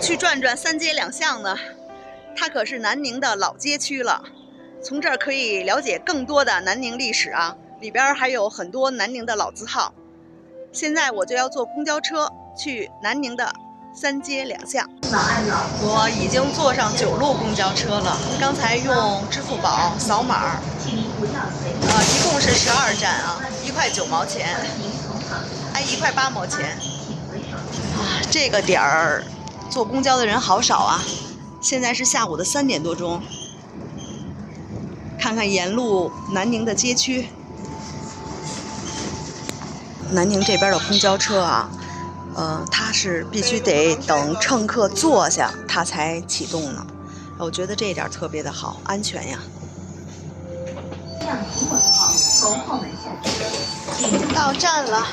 去转转三街两巷的，它可是南宁的老街区了。从这儿可以了解更多的南宁历史啊，里边还有很多南宁的老字号。现在我就要坐公交车去南宁的三街两巷。我已经坐上9路公交车了，刚才用支付宝扫码，一共是12站啊，1块9毛钱，1块8毛钱。这个点儿坐公交的人好少啊！现在是下午的3点多钟。看看沿路南宁的街区，南宁这边的公交车啊，它是必须得等乘客坐下，它才启动呢。我觉得这一点特别的好，安全呀。到站了，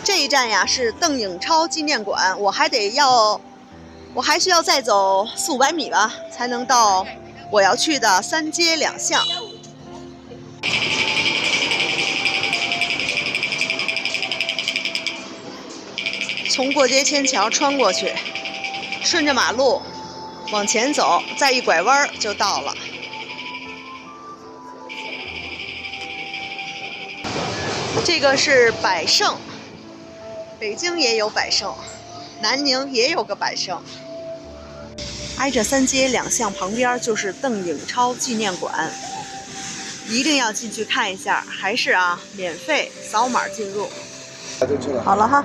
这一站呀是邓颖超纪念馆，我还需要再走400-500米吧，才能到我要去的三街两巷。从过街天桥穿过去，顺着马路往前走，再一拐弯就到了。这个是百盛，北京也有百盛，南宁也有个百盛。挨着三街两巷旁边就是邓颖超纪念馆，一定要进去看一下，还是免费扫码进入。好了哈，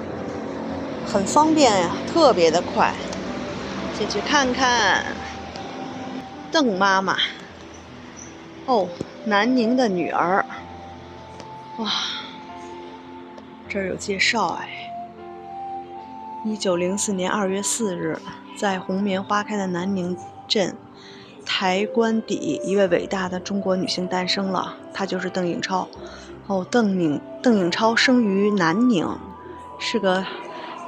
很方便呀，特别的快。进去看看邓妈妈，南宁的女儿。哇，这儿有介绍1904年2月4日，在红棉花开的南宁镇台官邸，一位伟大的中国女性诞生了，她就是邓颖超。邓颖超生于南宁，是个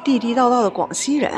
地地道道的广西人。